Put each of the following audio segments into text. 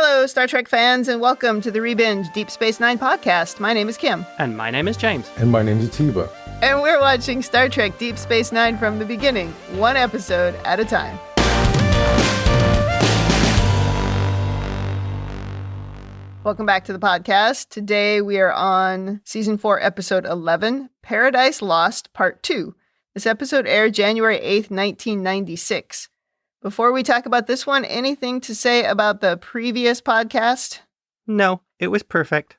Hello, Star Trek fans, and welcome to the Rebinge Deep Space Nine podcast. My name is Kim. And my name is James. And my name is Attiba. And we're watching Star Trek Deep Space Nine from the beginning, one episode at a time. Welcome back to the podcast. Today we are on Season 4, Episode 11, Paradise Lost, Part 2. This episode aired January 8th, 1996. Before we talk about this one, anything to say about the previous podcast? No, it was perfect.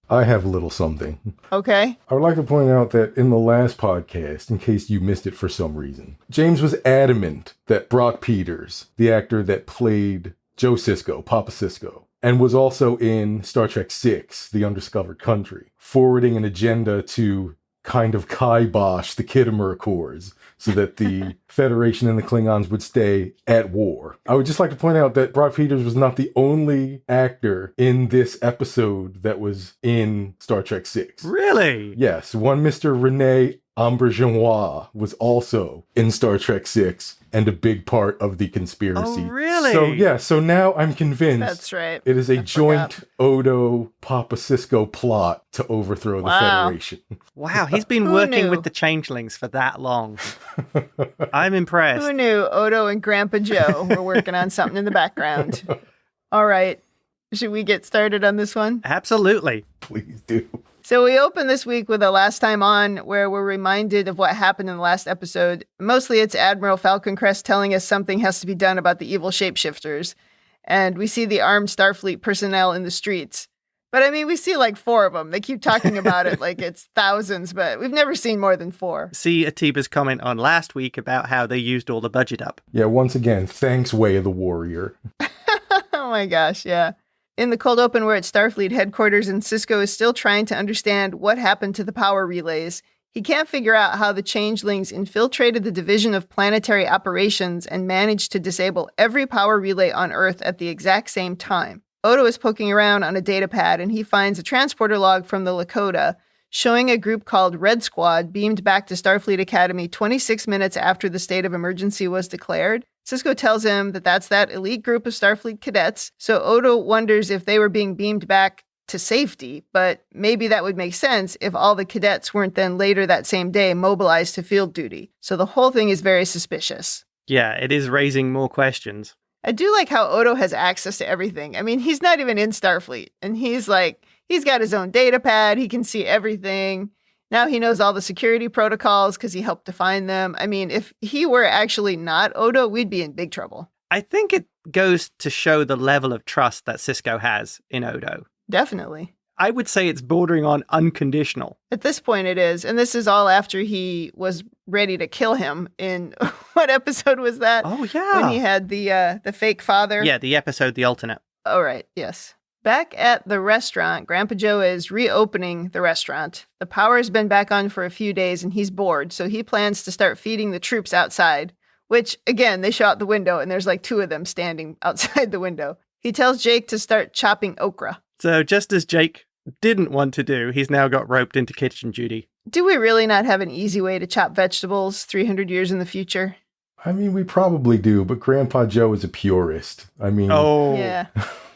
I have a little something. Okay. I would like to point out that in the last podcast, in case you missed it for some reason, James was adamant that Brock Peters, the actor that played Joe Sisko, Papa Sisko, and was also in Star Trek VI, The Undiscovered Country, forwarding an agenda to kind of kibosh the Khitomer Accords so that the Federation and the Klingons would stay at war. I would just like to point out that Brock Peters was not the only actor in this episode that was in Star Trek VI. Really? Yes, one Mr. Rene Auberjonois was also in Star Trek VI and a big part of the conspiracy. Oh, really? So now I'm convinced That's right. it is a joint Odo Papa Sisko plot to overthrow the Federation. Wow, he's been Who working knew? with the changelings for that long. I'm impressed. Who knew Odo and Grandpa Joe were working on something in the background? All right. Should we get started on this one? Absolutely. Please do. So we open this week with a last time on where we're reminded of what happened in the last episode. Mostly it's Admiral Falcon Crest telling us something has to be done about the evil shapeshifters. And we see the armed Starfleet personnel in the streets. But I mean, we see like 4 of them. They keep talking about it like it's thousands, but we've never seen more than 4. See Atiba's comment on last week about how they used all the budget up. Yeah, once again, thanks, Way of the Warrior. Oh my gosh, yeah. In the cold open, we're at Starfleet headquarters, and Sisko is still trying to understand what happened to the power relays. He can't figure out how the changelings infiltrated the Division of Planetary Operations and managed to disable every power relay on Earth at the exact same time. Odo is poking around on a data pad, and he finds a transporter log from the Lakota showing a group called Red Squad beamed back to Starfleet Academy 26 minutes after the state of emergency was declared. Sisko tells him that that's that elite group of Starfleet cadets, so Odo wonders if they were being beamed back to safety, but maybe that would make sense if all the cadets weren't then later that same day mobilized to field duty. So the whole thing is very suspicious. Yeah, it is raising more questions. I do like how Odo has access to everything. I mean, he's not even in Starfleet, and he's got his own data pad, he can see everything. Now he knows all the security protocols because he helped define them. I mean, if he were actually not Odo, we'd be in big trouble. I think it goes to show the level of trust that Sisko has in Odo. Definitely. I would say it's bordering on unconditional. At this point it is. And this is all after he was ready to kill him in, what episode was that? Oh, yeah. When he had the fake father. Yeah, the episode, The Alternate. Oh, right. Yes. Back at the restaurant, Grandpa Joe is reopening the restaurant. The power has been back on for a few days and he's bored, so he plans to start feeding the troops outside, which, again, they show out the window and there's like 2 of them standing outside the window. He tells Jake to start chopping okra. So just as Jake didn't want to do, he's now got roped into kitchen duty. Do we really not have an easy way to chop vegetables 300 years in the future? I mean, we probably do, but Grandpa Joe is a purist. I mean... Oh. Yeah.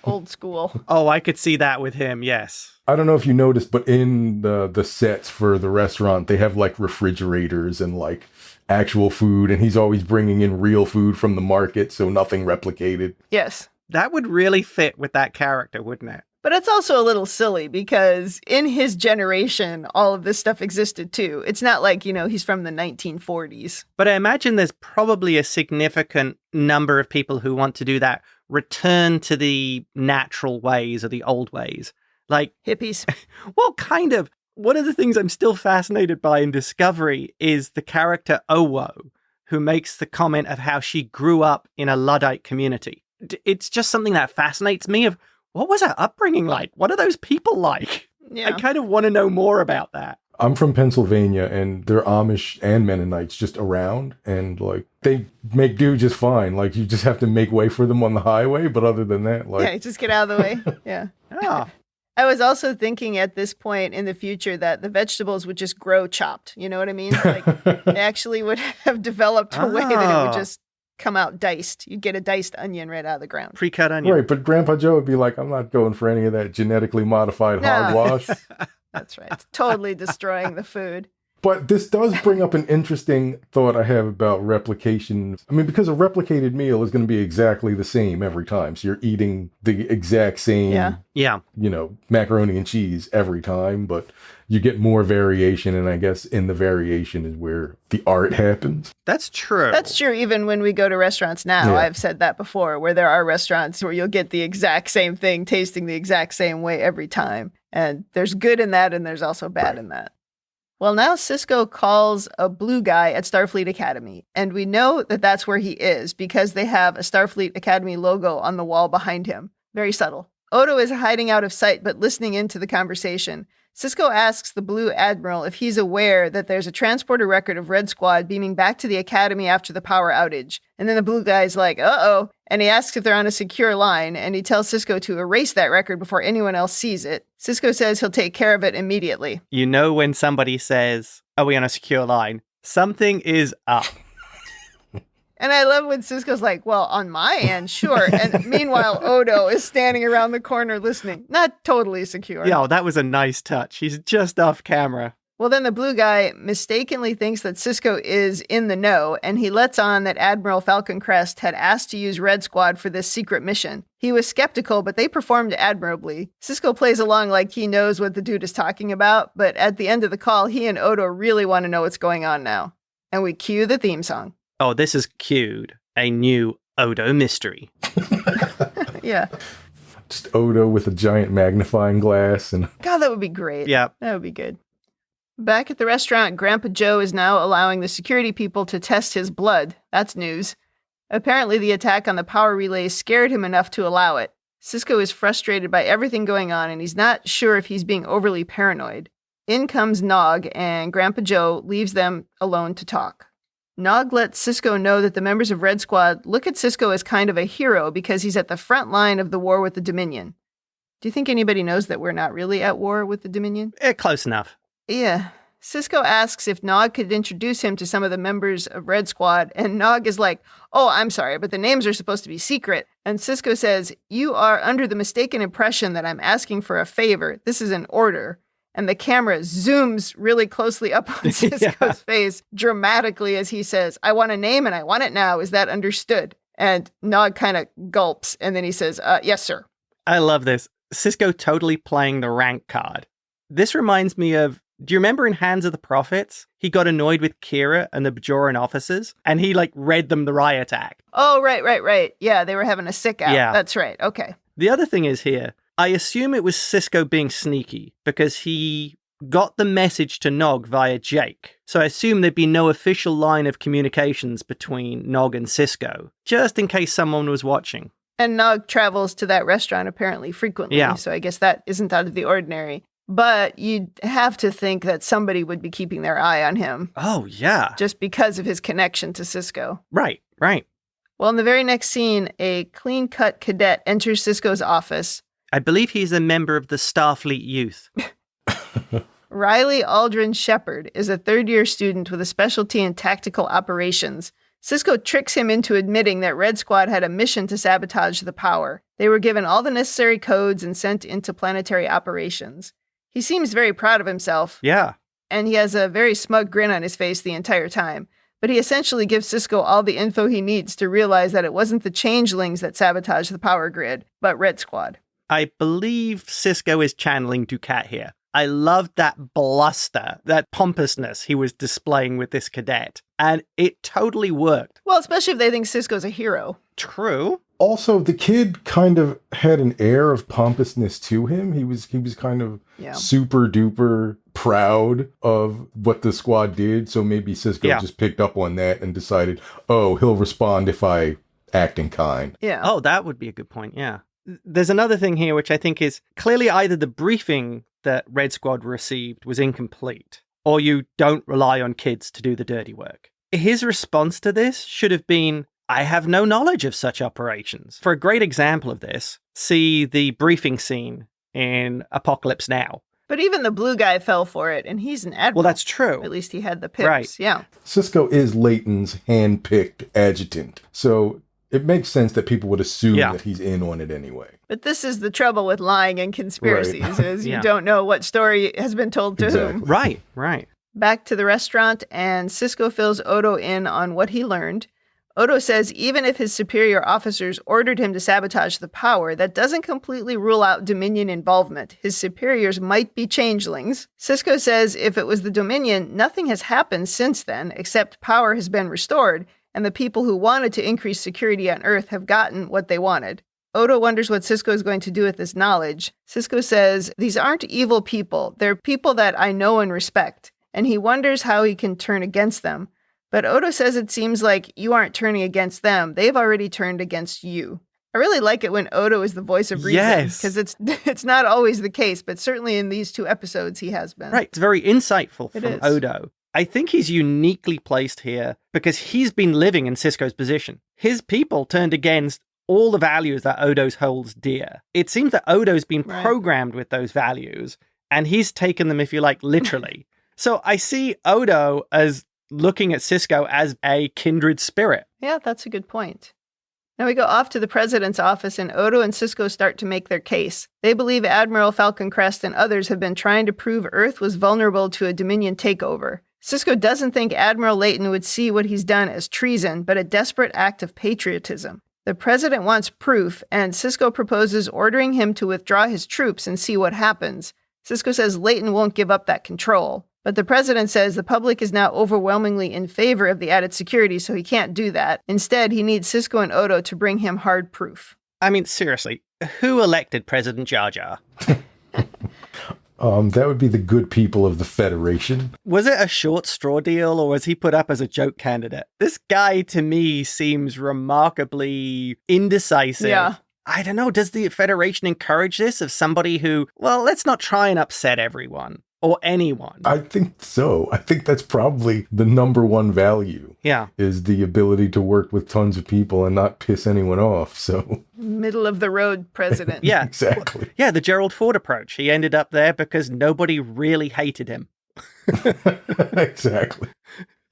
Old school. Oh, I could see that with him, yes. I don't know if you noticed, but in the sets for the restaurant, they have like refrigerators and like actual food, and he's always bringing in real food from the market, so nothing replicated. Yes. That would really fit with that character, wouldn't it? But it's also a little silly because in his generation, all of this stuff existed too. It's not like, he's from the 1940s. But I imagine there's probably a significant number of people who want to do that, return to the natural ways or the old ways. Like Hippies. Well, kind of. One of the things I'm still fascinated by in Discovery is the character Owo, who makes the comment of how she grew up in a Luddite community. It's just something that fascinates me of, what was her upbringing like? What are those people like? Yeah. I kind of want to know more about that. I'm from Pennsylvania, and there are Amish and Mennonites just around, and like they make do just fine. Like you just have to make way for them on the highway, but other than that, like Yeah, just get out of the way. Yeah. Ah, I was also thinking at this point in the future that the vegetables would just grow chopped. You know what I mean? Like they actually would have developed a way that it would just come out diced. You'd get a diced onion right out of the ground. Pre-cut onion. Right, but Grandpa Joe would be like, I'm not going for any of that genetically modified No. hogwash. That's right. It's totally destroying the food. But this does bring up an interesting thought I have about replication. I mean, because a replicated meal is going to be exactly the same every time. So you're eating the exact same, Yeah. macaroni and cheese every time, but you get more variation. And I guess in the variation is where the art happens. That's true. That's true. Even when we go to restaurants now, Yeah. I've said that before, where there are restaurants where you'll get the exact same thing, tasting the exact same way every time. And there's good in that, and there's also bad in that. Well, now Sisko calls a blue guy at Starfleet Academy, and we know that that's where he is because they have a Starfleet Academy logo on the wall behind him. Very subtle. Odo is hiding out of sight, but listening into the conversation. Sisko asks the Blue Admiral if he's aware that there's a transporter record of Red Squad beaming back to the Academy after the power outage. And then the blue guy's like, uh-oh. And he asks if they're on a secure line, and he tells Sisko to erase that record before anyone else sees it. Sisko says he'll take care of it immediately. You know when somebody says, are we on a secure line? Something is up. And I love when Sisko's like, well, on my end, sure. And meanwhile, Odo is standing around the corner listening. Not totally secure. Yeah, that was a nice touch. He's just off camera. Well, then the blue guy mistakenly thinks that Sisko is in the know, and he lets on that Admiral Falcon Crest had asked to use Red Squad for this secret mission. He was skeptical, but they performed admirably. Sisko plays along like he knows what the dude is talking about, but at the end of the call, he and Odo really want to know what's going on now. And we cue the theme song. Oh, this has cued a new Odo mystery. Yeah. Just Odo with a giant magnifying glass. And God, that would be great. Yeah. That would be good. Back at the restaurant, Grandpa Joe is now allowing the security people to test his blood. That's news. Apparently, the attack on the power relay scared him enough to allow it. Sisko is frustrated by everything going on, and he's not sure if he's being overly paranoid. In comes Nog, and Grandpa Joe leaves them alone to talk. Nog lets Sisko know that the members of Red Squad look at Sisko as kind of a hero because he's at the front line of the war with the Dominion. Do you think anybody knows that we're not really at war with the Dominion? Close enough. Yeah. Sisko asks if Nog could introduce him to some of the members of Red Squad, and Nog is like, oh, I'm sorry, but the names are supposed to be secret. And Sisko says, you are under the mistaken impression that I'm asking for a favor. This is an order. And the camera zooms really closely up on Sisko's face dramatically as he says, I want a name and I want it now. Is that understood? And Nog kind of gulps, and then he says, yes, sir. I love this. Sisko totally playing the rank card. This reminds me of, do you remember in Hands of the Prophets? He got annoyed with Kira and the Bajoran officers, and he read them the riot act. Oh, right. Yeah, they were having a sick out. Yeah. That's right. Okay. The other thing is here, I assume it was Sisko being sneaky because he got the message to Nog via Jake. So I assume there'd be no official line of communications between Nog and Sisko, just in case someone was watching. And Nog travels to that restaurant apparently frequently, so I guess that isn't out of the ordinary. But you'd have to think that somebody would be keeping their eye on him. Oh, yeah. Just because of his connection to Sisko. Right. Well, in the very next scene, a clean-cut cadet enters Sisko's office. I believe he's a member of the Starfleet Youth. Riley Aldrin Shepard is a third-year student with a specialty in tactical operations. Sisko tricks him into admitting that Red Squad had a mission to sabotage the power. They were given all the necessary codes and sent into planetary operations. He seems very proud of himself. Yeah. And he has a very smug grin on his face the entire time. But he essentially gives Sisko all the info he needs to realize that it wasn't the changelings that sabotaged the power grid, but Red Squad. I believe Sisko is channeling Ducat here. I loved that bluster, that pompousness he was displaying with this cadet. And it totally worked. Well, especially if they think Sisko's a hero. True. also, the kid kind of had an air of pompousness to him. He was kind of super duper proud of what the squad did. So maybe Sisko just picked up on that and decided, oh, he'll respond if I act in kind. Yeah. Oh, that would be a good point. Yeah. There's another thing here, which I think is clearly either the briefing that Red Squad received was incomplete, or you don't rely on kids to do the dirty work. His response to this should have been, I have no knowledge of such operations. For a great example of this, see the briefing scene in Apocalypse Now, But even the blue guy fell for it, and he's an admiral. Well, that's true. At least he had the pips. Right. Yeah. Sisko is Leighton's hand-picked adjutant, so it makes sense that people would assume that he's in on it anyway. But this is the trouble with lying and conspiracies, Right. is you don't know what story has been told to whom. Right. Back to the restaurant, and Sisko fills Odo in on what he learned. Odo says even if his superior officers ordered him to sabotage the power, that doesn't completely rule out Dominion involvement. His superiors might be changelings. Sisko says if it was the Dominion, nothing has happened since then, except power has been restored, and the people who wanted to increase security on Earth have gotten what they wanted. Odo wonders what Sisko is going to do with this knowledge. Sisko says, these aren't evil people. They're people that I know and respect. And he wonders how he can turn against them. But Odo says it seems like you aren't turning against them. They've already turned against you. I really like it when Odo is the voice of reason. Because it's not always the case, but certainly in these 2 episodes he has been. Right. It's very insightful from Odo. I think he's uniquely placed here because he's been living in Sisko's position. His people turned against all the values that Odo holds dear. It seems that Odo's been programmed with those values, and he's taken them, if you like, literally. So I see Odo as looking at Sisko as a kindred spirit. Yeah, that's a good point. Now we go off to the president's office, and Odo and Sisko start to make their case. They believe Admiral Falcon, Crest, and others have been trying to prove Earth was vulnerable to a Dominion takeover. Sisko doesn't think Admiral Leighton would see what he's done as treason, but a desperate act of patriotism. The president wants proof, and Sisko proposes ordering him to withdraw his troops and see what happens. Sisko says Leighton won't give up that control. But the president says the public is now overwhelmingly in favor of the added security, so he can't do that. Instead, he needs Sisko and Odo to bring him hard proof. I mean, seriously, who elected President Jar Jar? That would be the good people of the Federation. Was it a short straw deal, or was he put up as a joke candidate? This guy, to me, seems remarkably indecisive. Yeah. I don't know, does the Federation encourage this of somebody who, well, let's not try and upset everyone? Or anyone. I think so. I think that's probably the number one value. Yeah. Is the ability to work with tons of people and not piss anyone off. So middle of the road president. Yeah. Exactly. Yeah, the Gerald Ford approach. He ended up there because nobody really hated him. Exactly.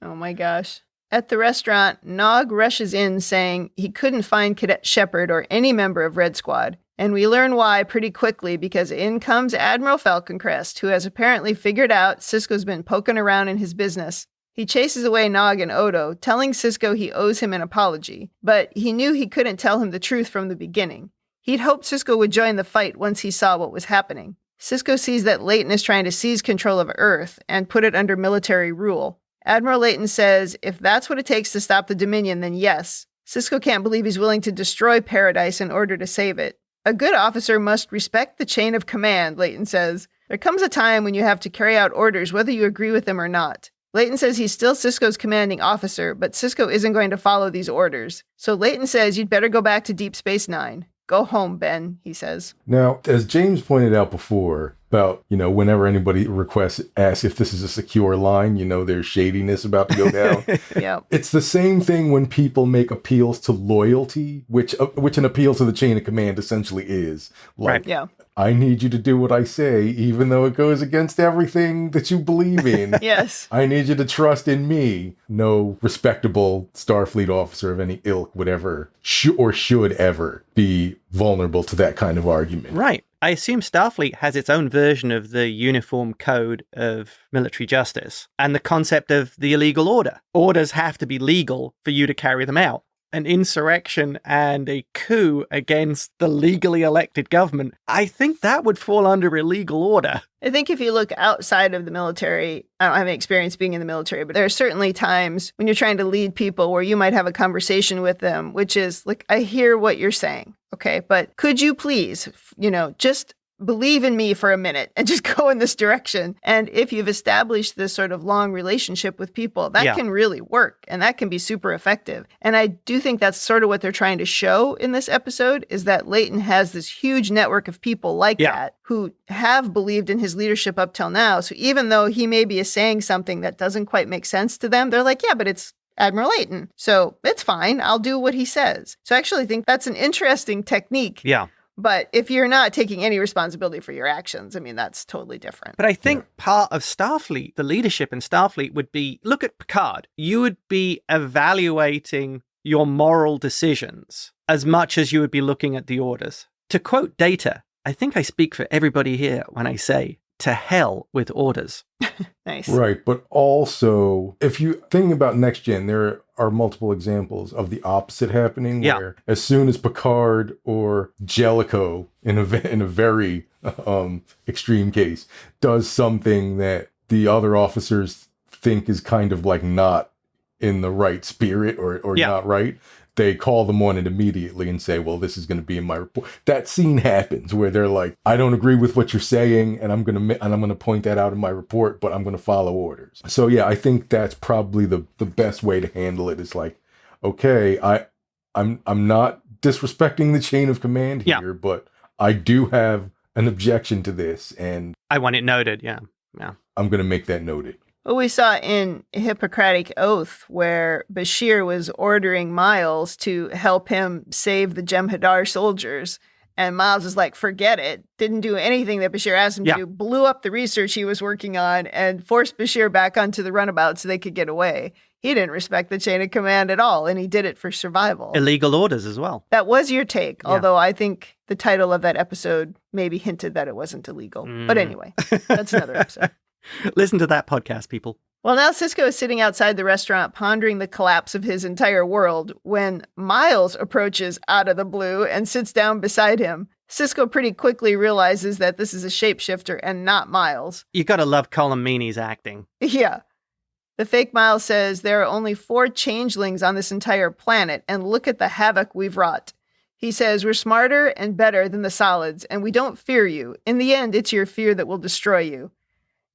Oh my gosh. At the restaurant, Nog rushes in saying he couldn't find Cadet Shepard or any member of Red Squad. And we learn why pretty quickly, because in comes Admiral Falcon Crest, who has apparently figured out Sisko's been poking around in his business. He chases away Nog and Odo, telling Sisko he owes him an apology, but he knew he couldn't tell him the truth from the beginning. He'd hoped Sisko would join the fight once he saw what was happening. Sisko sees that Leighton is trying to seize control of Earth and put it under military rule. Admiral Leighton says if that's what it takes to stop the Dominion, then yes. Sisko can't believe he's willing to destroy Paradise in order to save it. A good officer must respect the chain of command, Leighton says. There comes a time when you have to carry out orders whether you agree with them or not. Leighton says he's still Sisko's commanding officer, but Sisko isn't going to follow these orders. So Leighton says you'd better go back to Deep Space Nine. Go home, Ben, he says. Now, as James pointed out before, about, whenever anybody asks if this is a secure line, there's shadiness about to go down. Yeah. It's the same thing when people make appeals to loyalty, which an appeal to the chain of command essentially is. Like, right. Yeah. I need you to do what I say, even though it goes against everything that you believe in. Yes. I need you to trust in me. No respectable Starfleet officer of any ilk would ever, should ever be vulnerable to that kind of argument. Right. I assume Starfleet has its own version of the uniform code of military justice and the concept of the illegal order. Orders have to be legal for you to carry them out. An insurrection and a coup against the legally elected government, I think that would fall under illegal order. I think if you look outside of the military, I don't have any experience being in the military, but there are certainly times when you're trying to lead people where you might have a conversation with them, which is like, I hear what you're saying, okay, but could you please, just believe in me for a minute and just go in this direction. And if you've established this sort of long relationship with people, that can really work and that can be super effective. And I do think that's sort of what they're trying to show in this episode is that Leighton has this huge network of people like that who have believed in his leadership up till now. So even though he maybe is saying something that doesn't quite make sense to them, they're like, yeah, but it's Admiral Leighton. So it's fine. I'll do what he says. So I actually think that's an interesting technique. Yeah. But if you're not taking any responsibility for your actions, I mean, that's totally different. But I think part of Starfleet, the leadership in Starfleet would be, look at Picard. You would be evaluating your moral decisions as much as you would be looking at the orders. To quote Data, I think I speak for everybody here when I say, to hell with orders. Nice. Right. But also, if you think about Next Gen, there are multiple examples of the opposite happening, where as soon as Picard or Jellicoe, in a very extreme case, does something that the other officers think is kind of like not in the right spirit or not right, they call them on it immediately and say, well, this is going to be in my report. That scene happens where they're like, I don't agree with what you're saying, and I'm going to point that out in my report, but I'm going to follow orders. So yeah, I think that's probably the best way to handle it. Is like, okay, I'm not disrespecting the chain of command here, but I do have an objection to this, and I want it noted. Yeah. I'm going to make that noted. Well, we saw in Hippocratic Oath where Bashir was ordering Miles to help him save the Jem'Hadar soldiers. And Miles is like, forget it. Didn't do anything that Bashir asked him to. Blew up the research he was working on and forced Bashir back onto the runabout so they could get away. He didn't respect the chain of command at all, and he did it for survival. Illegal orders as well. That was your take, although I think the title of that episode maybe hinted that it wasn't illegal. But anyway, that's another episode. Listen to that podcast, people. Well, now Sisko is sitting outside the restaurant pondering the collapse of his entire world when Miles approaches out of the blue and sits down beside him. Sisko pretty quickly realizes that this is a shapeshifter and not Miles. You gotta love Colin Meaney's acting. Yeah. The fake Miles says there are only 4 changelings on this entire planet, and look at the havoc we've wrought. He says, we're smarter and better than the solids, and we don't fear you. In the end, it's your fear that will destroy you.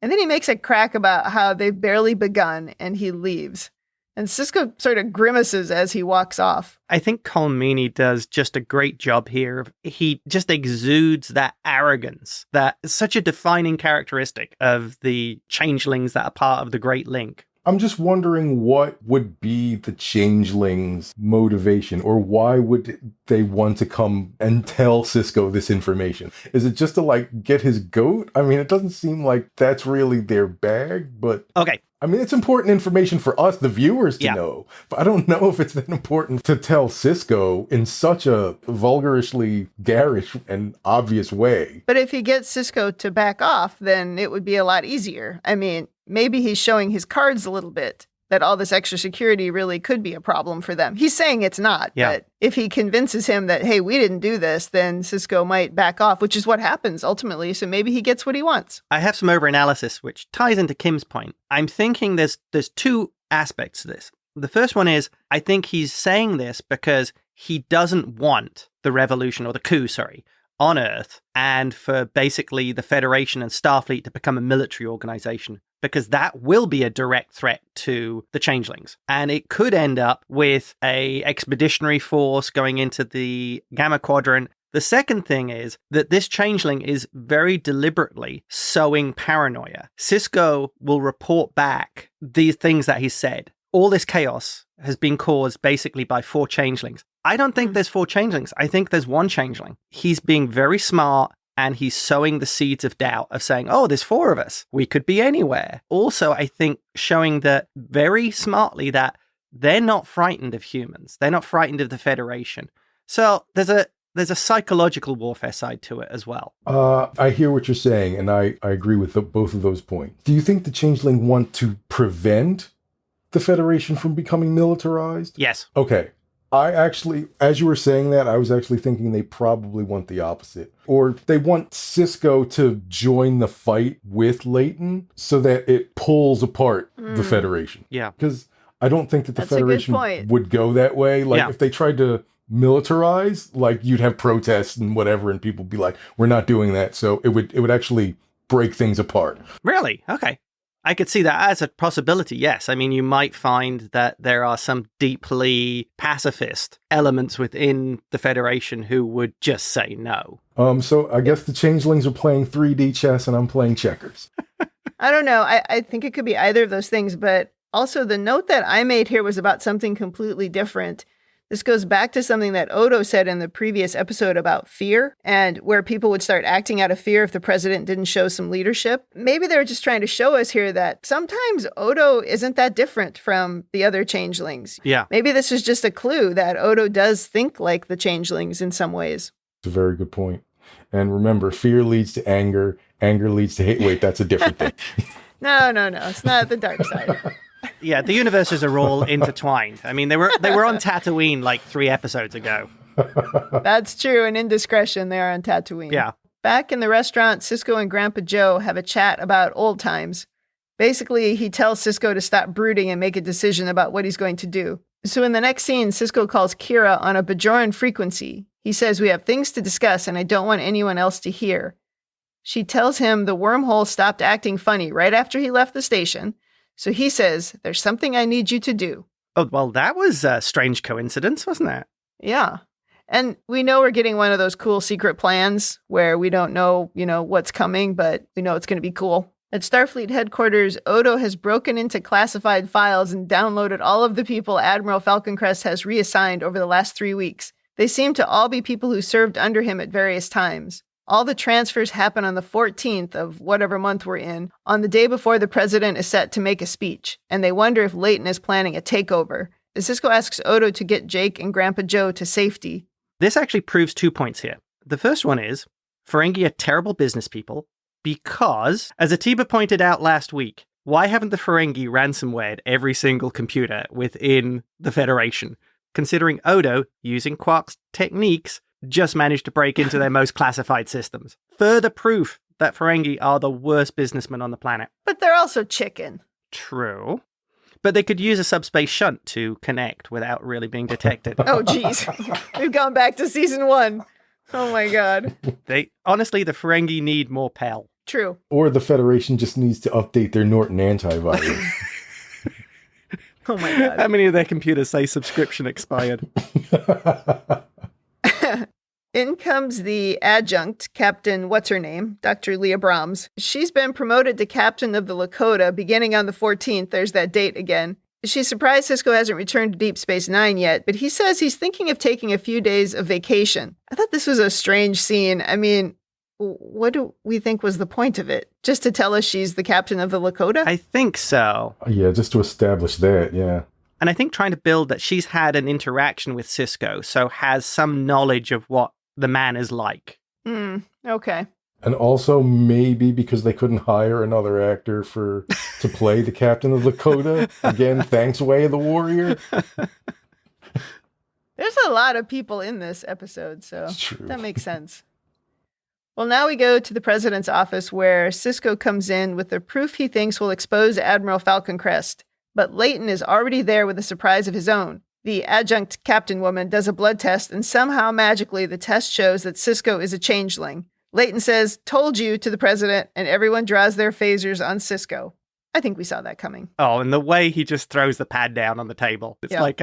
And then he makes a crack about how they've barely begun, and he leaves. And Sisko sort of grimaces as he walks off. I think Colin Meaney does just a great job here. He just exudes that arrogance, that is such a defining characteristic of the changelings that are part of the Great Link. I'm just wondering what would be the changelings' motivation, or why would they want to come and tell Sisko this information? Is it just to like get his goat? I mean, it doesn't seem like that's really their bag, but okay. I mean, it's important information for us, the viewers, to know. But I don't know if it's that important to tell Sisko in such a vulgarishly garish and obvious way. But if he gets Sisko to back off, then it would be a lot easier. I mean, maybe he's showing his cards a little bit, that all this extra security really could be a problem for them. He's saying it's not, but if he convinces him that, hey, we didn't do this, then Sisko might back off, which is what happens ultimately. So maybe he gets what he wants. I have some overanalysis, which ties into Kim's point. I'm thinking there's 2 aspects to this. The first one is, I think he's saying this because he doesn't want the revolution, or the coup, on Earth, and for basically the Federation and Starfleet to become a military organization, because that will be a direct threat to the changelings. And it could end up with a expeditionary force going into the Gamma Quadrant. The second thing is that this changeling is very deliberately sowing paranoia. Sisko will report back these things that he said. All this chaos has been caused basically by 4 changelings. I don't think there's 4 changelings. I think there's 1 changeling. He's being very smart, and he's sowing the seeds of doubt of saying, oh, there's 4 of us. We could be anywhere. Also, I think showing that very smartly that they're not frightened of humans. They're not frightened of the Federation. So there's a psychological warfare side to it as well. I hear what you're saying, and I agree with both of those points. Do you think the changeling want to prevent the Federation from becoming militarized? Yes. Okay. I actually, as you were saying that, I was actually thinking they probably want the opposite. Or they want Sisko to join the fight with Leighton so that it pulls apart the Federation. Yeah. Because I don't think that the That's Federation would go that way. Like, if they tried to militarize, like, you'd have protests and whatever, and people would be like, we're not doing that. So it would actually break things apart. Really? Okay. I could see that as a possibility, yes. I mean, you might find that there are some deeply pacifist elements within the Federation who would just say no. So I guess the changelings are playing 3D chess and I'm playing checkers. I don't know. I think it could be either of those things, but also the note that I made here was about something completely different. This goes back to something that Odo said in the previous episode about fear, and where people would start acting out of fear if the president didn't show some leadership. Maybe they're just trying to show us here that sometimes Odo isn't that different from the other changelings. Yeah. Maybe this is just a clue that Odo does think like the changelings in some ways. It's a very good point. And remember, fear leads to anger. Anger leads to hate. Wait, that's a different thing. No. It's not the dark side. Yeah, the universes are all intertwined. I mean, they were on Tatooine like 3 episodes ago. That's true. An indiscretion there on Tatooine. Yeah. Back in the restaurant, Sisko and Grandpa Joe have a chat about old times. Basically, he tells Sisko to stop brooding and make a decision about what he's going to do. So in the next scene, Sisko calls Kira on a Bajoran frequency. He says, "We have things to discuss and I don't want anyone else to hear." She tells him the wormhole stopped acting funny right after he left the station. So he says, "There's something I need you to do." Oh, well, that was a strange coincidence, wasn't it? Yeah. And we know we're getting one of those cool secret plans where we don't know, what's coming, but we know it's going to be cool. At Starfleet headquarters, Odo has broken into classified files and downloaded all of the people Admiral Falcon Crest has reassigned over the last 3 weeks. They seem to all be people who served under him at various times. All the transfers happen on the 14th of whatever month we're in, on the day before the president is set to make a speech, and they wonder if Leighton is planning a takeover. Sisko asks Odo to get Jake and Grandpa Joe to safety. This actually proves 2 points here. The first one is, Ferengi are terrible business people because, as Attiba pointed out last week, why haven't the Ferengi ransomwared every single computer within the Federation? Considering Odo, using Quark's techniques, just managed to break into their most classified systems. Further proof that Ferengi are the worst businessmen on the planet. But they're also chicken. True. But they could use a subspace shunt to connect without really being detected. Oh, geez. We've gone back to season 1. Oh, my God. Honestly, the Ferengi need more Pell. True. Or the Federation just needs to update their Norton antivirus. Oh, my God. How many of their computers say subscription expired? In comes the adjunct, Captain What's-Her-Name, Dr. Leah Brahms. She's been promoted to Captain of the Lakota beginning on the 14th. There's that date again. She's surprised Sisko hasn't returned to Deep Space Nine yet, but he says he's thinking of taking a few days of vacation. I thought this was a strange scene. I mean, what do we think was the point of it? Just to tell us she's the Captain of the Lakota? I think so. Yeah, just to establish that, yeah. And I think trying to build that she's had an interaction with Sisko, so has some knowledge of what the man is like. Okay. And also maybe because they couldn't hire another actor to play the Captain of Lakota. Again, thanks, Way of the Warrior. There's a lot of people in this episode, so True. that makes sense. Well, now we go to the president's office where Sisko comes in with the proof he thinks will expose Admiral Falcon Crest. But Leighton is already there with a surprise of his own. The adjunct captain woman does a blood test, and somehow magically the test shows that Sisko is a changeling. Leighton says, "Told you," to the president, and everyone draws their phasers on Sisko. I think we saw that coming. Oh, and the way he just throws the pad down on the table. It's like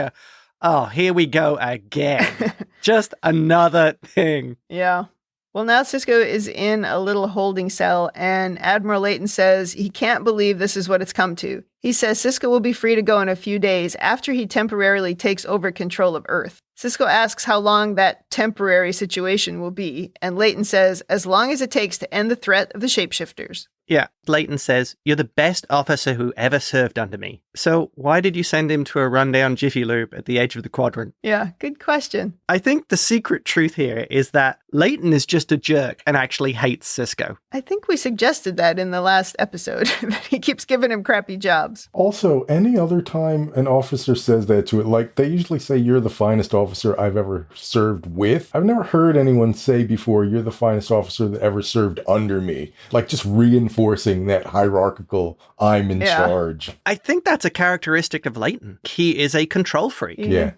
here we go again. Just another thing. Yeah. Well, now Sisko is in a little holding cell, and Admiral Leighton says he can't believe this is what it's come to. He says Sisko will be free to go in a few days after he temporarily takes over control of Earth. Sisko asks how long that temporary situation will be, and Leighton says as long as it takes to end the threat of the shapeshifters. Yeah, Leighton says, "You're the best officer who ever served under me. So why did you send him to a rundown Jiffy Lube at the edge of the quadrant?" Yeah, good question. I think the secret truth here is that Leighton is just a jerk and actually hates Sisko. I think we suggested that in the last episode, that he keeps giving him crappy jobs. Also, any other time an officer says that to it, like they usually say, "You're the finest officer I've ever served with." I've never heard anyone say before, "You're the finest officer that ever served under me." Like just reinforcing that hierarchical, I'm in charge. I think that's a characteristic of Leighton. He is a control freak. Yeah.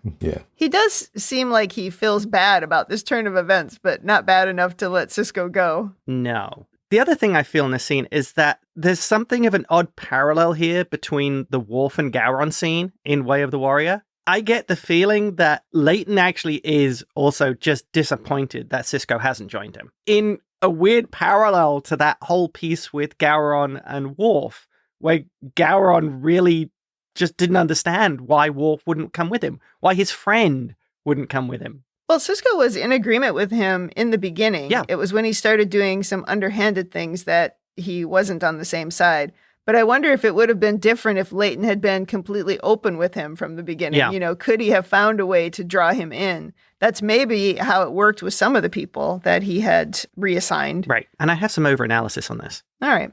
He does seem like he feels bad about this turn of events, but not bad enough to let Sisko go. No. The other thing I feel in this scene is that there's something of an odd parallel here between the Worf and Gowron scene in Way of the Warrior. I get the feeling that Leighton actually is also just disappointed that Sisko hasn't joined him. In a weird parallel to that whole piece with Gowron and Worf, where Gowron really just didn't understand why Worf wouldn't come with him, why his friend wouldn't come with him. Well, Sisko was in agreement with him in the beginning. Yeah. It was when he started doing some underhanded things that he wasn't on the same side. But I wonder if it would have been different if Leighton had been completely open with him from the beginning. Yeah. You know, could he have found a way to draw him in? That's maybe how it worked with some of the people that he had reassigned. Right. And I have some over-analysis on this. All right.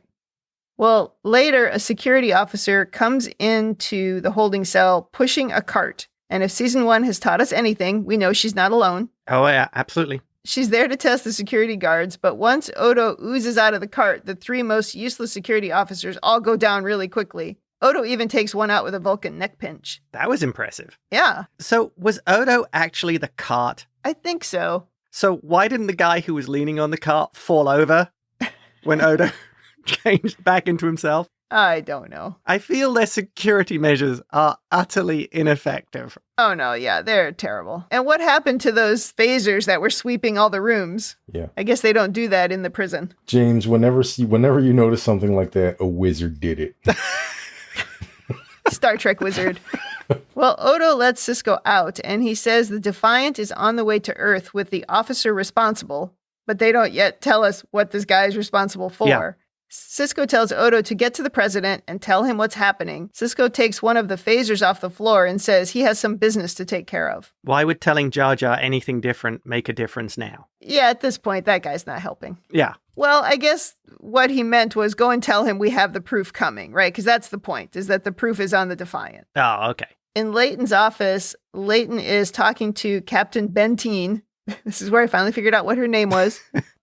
Well, later, a security officer comes into the holding cell pushing a cart. And if season 1 has taught us anything, we know she's not alone. Oh, yeah, absolutely. She's there to test the security guards, but once Odo oozes out of the cart, the 3 most useless security officers all go down really quickly. Odo even takes one out with a Vulcan neck pinch. That was impressive. Yeah, So was Odo actually the cart? I think so. So why didn't the guy who was leaning on the cart fall over when Odo changed back into himself? I don't know. I feel their security measures are utterly ineffective. Oh no, yeah, they're terrible. And what happened to those phasers that were sweeping all the rooms? Yeah. I guess they don't do that in the prison. James, whenever you notice something like that, a wizard did it. Star Trek wizard. Well, Odo lets Sisko out, and he says the Defiant is on the way to Earth with the officer responsible, but they don't yet tell us what this guy is responsible for. Yeah. Sisko tells Odo to get to the president and tell him what's happening. Sisko takes one of the phasers off the floor and says he has some business to take care of. Why would telling Jar Jar anything different make a difference now? Yeah, at this point, that guy's not helping. Yeah. Well, I guess what he meant was go and tell him we have the proof coming, right? Because that's the point, is that the proof is on the Defiant. Oh, okay. In Leighton's office, Leighton is talking to Captain Benteen. This is where I finally figured out what her name was.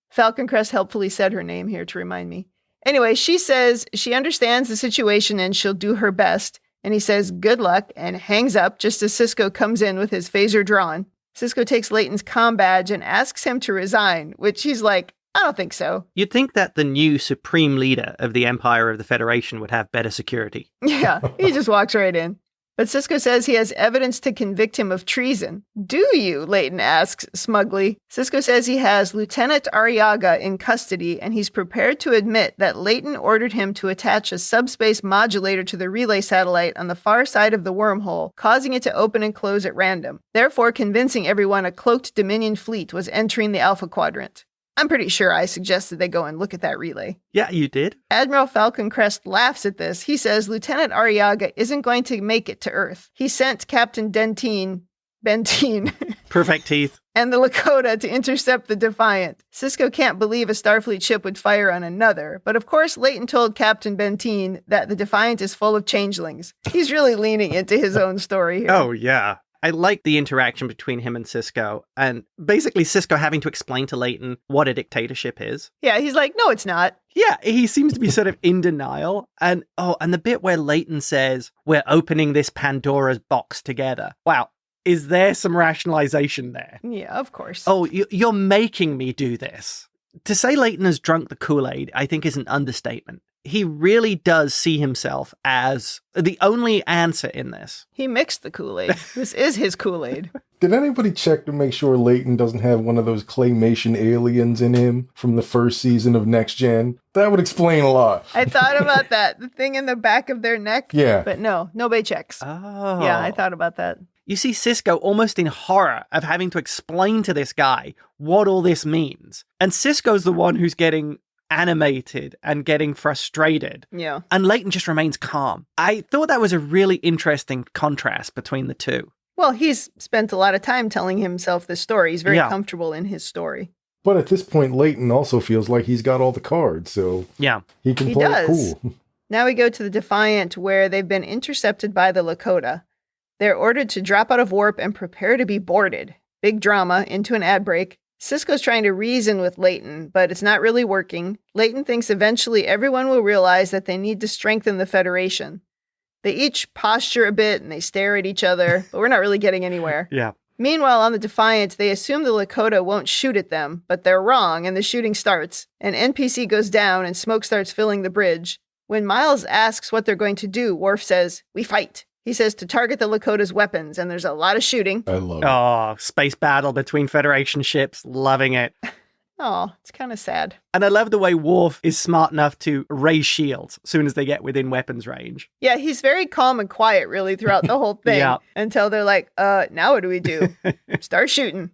Falcon Crest helpfully said her name here to remind me. Anyway, she says she understands the situation and she'll do her best. And he says, good luck, and hangs up just as Sisko comes in with his phaser drawn. Sisko takes Leighton's comm badge and asks him to resign, which he's like, I don't think so. You'd think that the new supreme leader of the Empire of the Federation would have better security. Yeah, he just walks right in. But Sisko says he has evidence to convict him of treason. Do you? Leighton asks smugly. Sisko says he has Lieutenant Arriaga in custody, and he's prepared to admit that Leighton ordered him to attach a subspace modulator to the relay satellite on the far side of the wormhole, causing it to open and close at random, therefore convincing everyone a cloaked Dominion fleet was entering the Alpha Quadrant. I'm pretty sure I suggested they go and look at that relay. Yeah, you did. Admiral Falcon Crest laughs at this. He says Lieutenant Arriaga isn't going to make it to Earth. He sent Captain Benteen, Perfect teeth. and the Lakota to intercept the Defiant. Sisko can't believe a Starfleet ship would fire on another, but of course Leighton told Captain Benteen that the Defiant is full of changelings. He's really leaning into his own story here. Oh, yeah. I like the interaction between him and Sisko, and basically Sisko having to explain to Leighton what a dictatorship is. Yeah, he's like, no, it's not. Yeah, he seems to be sort of in denial. And the bit where Leighton says, we're opening this Pandora's box together. Wow. Is there some rationalization there? Yeah, of course. Oh, you're making me do this. To say Leighton has drunk the Kool-Aid, I think is an understatement. He really does see himself as the only answer in this. He mixed the Kool-Aid. This is his Kool-Aid. Did anybody check to make sure Leighton doesn't have one of those claymation aliens in him from the first season of Next Gen? That would explain a lot. I thought about that. The thing in the back of their neck. Yeah. But no, nobody checks. Oh. Yeah, I thought about that. You see Sisko almost in horror of having to explain to this guy what all this means. And Sisko's the one who's getting animated and getting frustrated. Yeah. And Leighton just remains calm. I thought that was a really interesting contrast between the two. Well, he's spent a lot of time telling himself this story. He's very comfortable in his story. But at this point, Leighton also feels like he's got all the cards, so yeah, he can play it cool. Now we go to the Defiant, where they've been intercepted by the Lakota. They're ordered to drop out of warp and prepare to be boarded. Big drama into an ad break. Sisko's trying to reason with Leighton, but it's not really working. Leighton thinks eventually everyone will realize that they need to strengthen the Federation. They each posture a bit and they stare at each other, but we're not really getting anywhere. Yeah. Meanwhile, on the Defiant, they assume the Lakota won't shoot at them, but they're wrong and the shooting starts. An NPC goes down and smoke starts filling the bridge. When Miles asks what they're going to do, Worf says, "We fight." He says to target the Lakota's weapons, and there's a lot of shooting. I love it. Oh, space battle between Federation ships. Loving it. Oh, it's kind of sad. And I love the way Worf is smart enough to raise shields as soon as they get within weapons range. Yeah, he's very calm and quiet, really, throughout the whole thing. Yeah. Until they're like, now what do we do? Start shooting.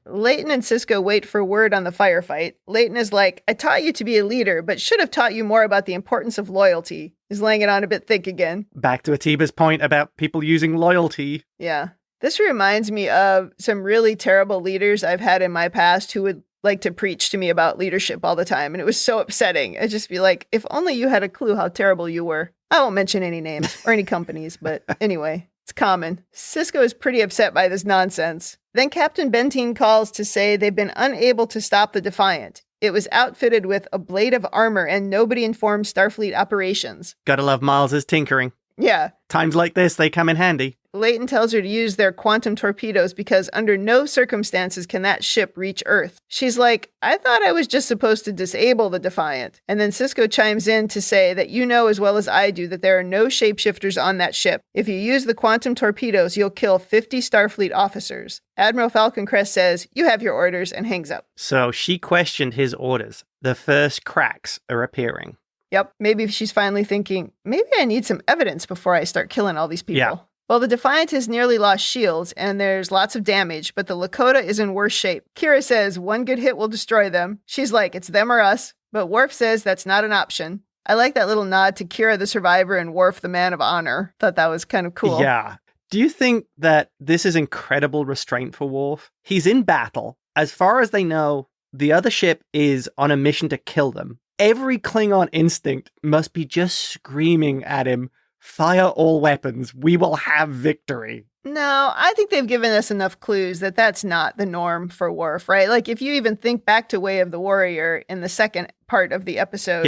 Leighton and Sisko wait for word on the firefight. Leighton is like, I taught you to be a leader, but should have taught you more about the importance of loyalty. He's laying it on a bit thick again. Back to Attiba's point about people using loyalty. Yeah. This reminds me of some really terrible leaders I've had in my past who would like to preach to me about leadership all the time. And it was so upsetting. I'd just be like, if only you had a clue how terrible you were. I won't mention any names or any companies, but anyway, it's common. Sisko is pretty upset by this nonsense. Then Captain Benteen calls to say they've been unable to stop the Defiant. It was outfitted with a blade of armor and nobody informed Starfleet operations. Gotta love Miles's tinkering. Yeah. Times like this, they come in handy. Leighton tells her to use their quantum torpedoes because under no circumstances can that ship reach Earth. She's like, I thought I was just supposed to disable the Defiant. And then Sisko chimes in to say that you know as well as I do that there are no shapeshifters on that ship. If you use the quantum torpedoes, you'll kill 50 Starfleet officers. Admiral Falcon Crest says, you have your orders, and hangs up. So she questioned his orders. The first cracks are appearing. Yep, maybe she's finally thinking, maybe I need some evidence before I start killing all these people. Yeah. Well, the Defiant has nearly lost shields, and there's lots of damage, but the Lakota is in worse shape. Kira says one good hit will destroy them. She's like, it's them or us, but Worf says that's not an option. I like that little nod to Kira the survivor and Worf the man of honor. Thought that was kind of cool. Yeah. Do you think that this is incredible restraint for Worf? He's in battle. As far as they know, the other ship is on a mission to kill them. Every Klingon instinct must be just screaming at him, fire all weapons, we will have victory. No, I think they've given us enough clues that that's not the norm for Worf, right? Like, if you even think back to Way of the Warrior in the second part of the episode,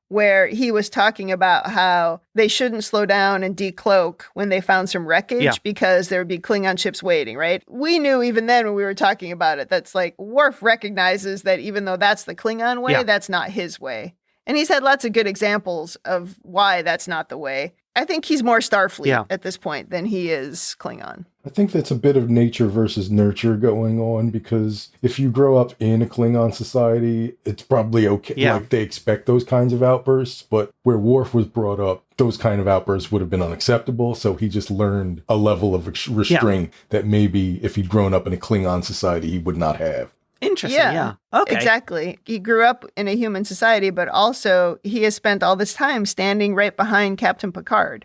where he was talking about how they shouldn't slow down and decloak when they found some wreckage because there would be Klingon ships waiting, right? We knew even then when we were talking about it, that's like Worf recognizes that even though that's the Klingon way, that's not his way. And he's had lots of good examples of why that's not the way. I think he's more Starfleet at this point than he is Klingon. I think that's a bit of nature versus nurture going on, because if you grow up in a Klingon society, it's probably okay. Yeah. Like, they expect those kinds of outbursts, but where Worf was brought up, those kind of outbursts would have been unacceptable. So he just learned a level of restraint that maybe if he'd grown up in a Klingon society, he would not have. Interesting, yeah. Okay. Exactly. He grew up in a human society, but also he has spent all this time standing right behind Captain Picard.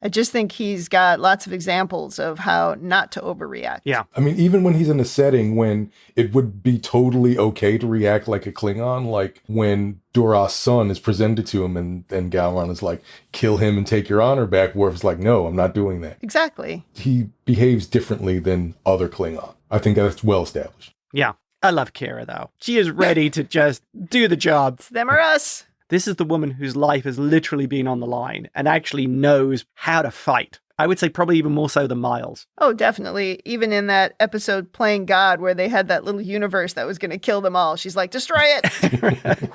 I just think he's got lots of examples of how not to overreact. Yeah. I mean, even when he's in a setting when it would be totally okay to react like a Klingon, like when Duras' son is presented to him and Gowron is like, kill him and take your honor back, Worf's like, no, I'm not doing that. Exactly. He behaves differently than other Klingon. I think that's well established. Yeah. I love Kira, though. She is ready to just do the job. It's them or us. This is the woman whose life has literally been on the line and actually knows how to fight. I would say probably even more so than Miles. Oh, definitely. Even in that episode Playing God, where they had that little universe that was going to kill them all, she's like, destroy it.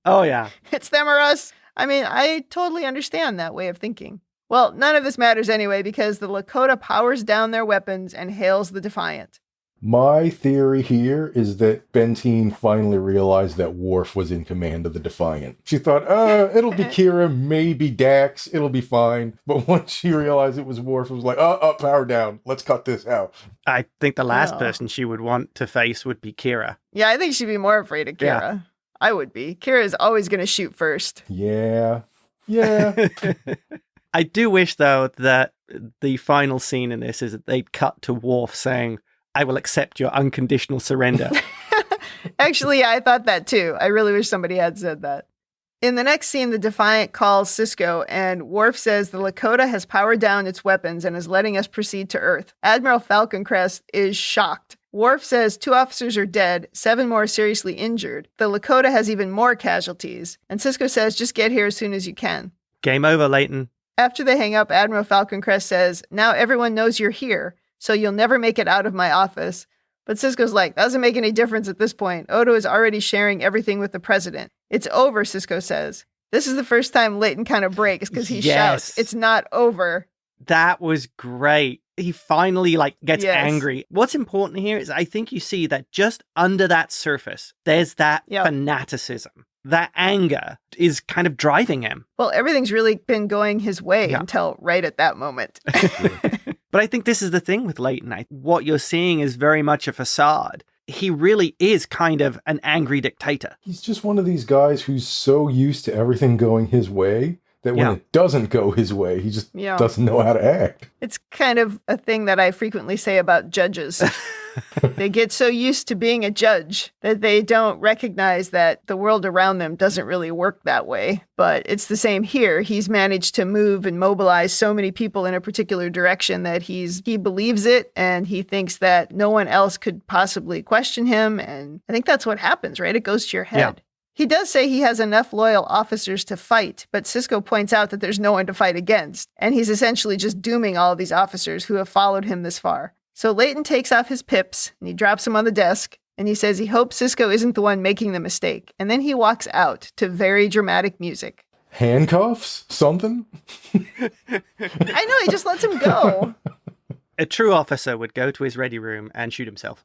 Oh, yeah. It's them or us. I mean, I totally understand that way of thinking. Well, none of this matters anyway, because the Lakota powers down their weapons and hails the Defiant. My theory here is that Benteen finally realized that Worf was in command of the Defiant. She thought, it'll be Kira, maybe Dax, it'll be fine. But once she realized it was Worf, it was like, power down, let's cut this out. I think the last person she would want to face would be Kira. Yeah, I think she'd be more afraid of Kira. Yeah. I would be. Kira is always going to shoot first. Yeah. I do wish, though, that the final scene in this is that they'd cut to Worf saying, I will accept your unconditional surrender. Actually, yeah, I thought that too. I really wish somebody had said that. In the next scene, the Defiant calls Sisko, and Worf says the Lakota has powered down its weapons and is letting us proceed to Earth. Admiral Falcon Crest is shocked. Worf says 2 officers are dead, 7 more seriously injured. The Lakota has even more casualties. And Sisko says, just get here as soon as you can. Game over, Leighton. After they hang up, Admiral Falcon Crest says, now everyone knows you're here, so you'll never make it out of my office. But Sisko's like, that doesn't make any difference at this point. Odo is already sharing everything with the president. It's over, Sisko says. This is the first time Leighton kind of breaks because he shouts, it's not over. That was great. he finally gets Yes. angry. What's important here is I think you see that just under that surface, there's that fanaticism. That anger is kind of driving him. Well, everything's really been going his way until right at that moment. But I think this is the thing with Leighton. What you're seeing is very much a facade. He really is kind of an angry dictator. He's just one of these guys who's so used to everything going his way that when it doesn't go his way, he just doesn't know how to act. It's kind of a thing that I frequently say about judges. They get so used to being a judge that they don't recognize that the world around them doesn't really work that way. But it's the same here. He's managed to move and mobilize so many people in a particular direction that he believes it, and he thinks that no one else could possibly question him. And I think that's what happens, right? It goes to your head. Yeah. He does say he has enough loyal officers to fight, but Sisko points out that there's no one to fight against, and he's essentially just dooming all of these officers who have followed him this far. So Leighton takes off his pips, and he drops them on the desk, and he says he hopes Sisko isn't the one making the mistake, and then he walks out to very dramatic music. Handcuffs? Something? I know, he just lets him go. A true officer would go to his ready room and shoot himself.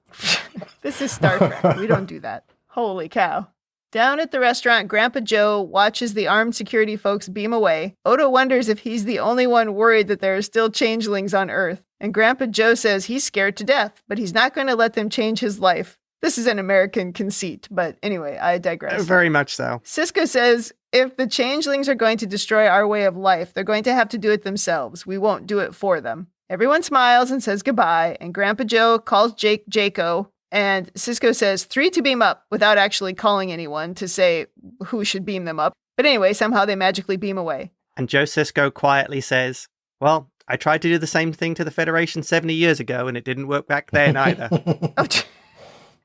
This is Star Trek. We don't do that. Holy cow. Down at the restaurant, Grandpa Joe watches the armed security folks beam away. Odo wonders if he's the only one worried that there are still changelings on Earth. And Grandpa Joe says he's scared to death, but he's not going to let them change his life. This is an American conceit, but anyway, I digress. Very much so. Sisko says, if the changelings are going to destroy our way of life, they're going to have to do it themselves. We won't do it for them. Everyone smiles and says goodbye, and Grandpa Joe calls Jake Jaco, and Sisko says 3 to beam up without actually calling anyone to say who should beam them up. But anyway, somehow they magically beam away. And Joe Sisko quietly says, well, I tried to do the same thing to the Federation 70 years ago, and it didn't work back then either.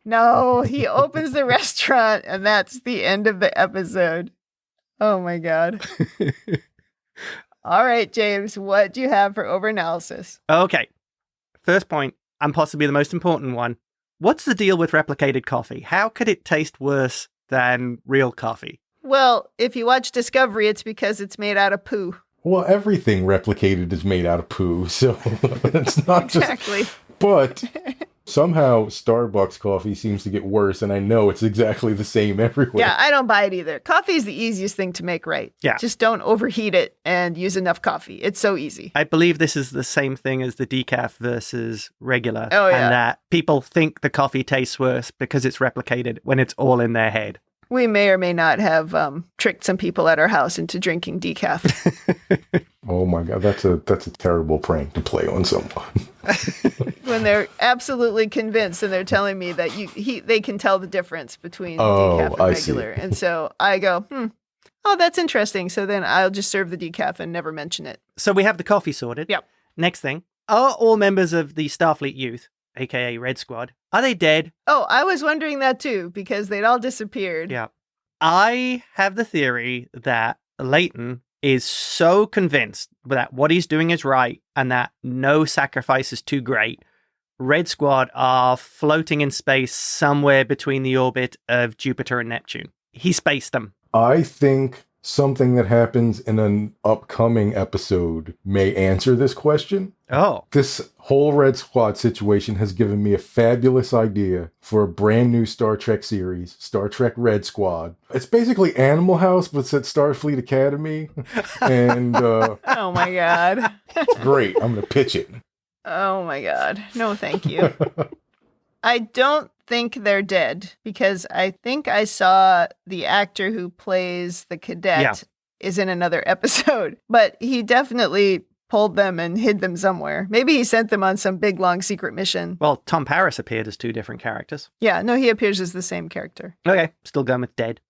No, he opens the restaurant, and that's the end of the episode. Oh my God. All right, James, what do you have for overanalysis? Okay. First point, and possibly the most important one. What's the deal with replicated coffee? How could it taste worse than real coffee? Well, if you watch Discovery, it's because it's made out of poo. Well, everything replicated is made out of poo, so it's not exactly. But somehow Starbucks coffee seems to get worse, and I know it's exactly the same everywhere. Yeah, I don't buy it either. Coffee is the easiest thing to make right. Yeah. Just don't overheat it and use enough coffee. It's so easy. I believe this is the same thing as the decaf versus regular. Oh, yeah. And that people think the coffee tastes worse because it's replicated when it's all in their head. We may or may not have tricked some people at our house into drinking decaf. Oh my God, that's a terrible prank to play on someone. When they're absolutely convinced and they're telling me that they can tell the difference between decaf and regular. And so I go, oh, that's interesting. So then I'll just serve the decaf and never mention it. So we have the coffee sorted. Yep. Next thing, are all members of the Starfleet Youth, aka Red Squad, are they dead? Oh, I was wondering that too, because they'd all disappeared. Yeah. I have the theory that Leighton is so convinced that what he's doing is right and that no sacrifice is too great. Red Squad are floating in space somewhere between the orbit of Jupiter and Neptune. He spaced them. I think something that happens in an upcoming episode may answer this question. Oh. This whole Red Squad situation has given me a fabulous idea for a brand new Star Trek series, Star Trek Red Squad. It's basically Animal House, but it's at Starfleet Academy. And oh my God. It's great. I'm going to pitch it. Oh my God. No, thank you. I don't think they're dead because I think I saw the actor who plays the cadet is in another episode, but he definitely pulled them and hid them somewhere. Maybe he sent them on some big, long secret mission. Well, Tom Paris appeared as 2 different characters. Yeah, no, he appears as the same character. Okay, still going with dead.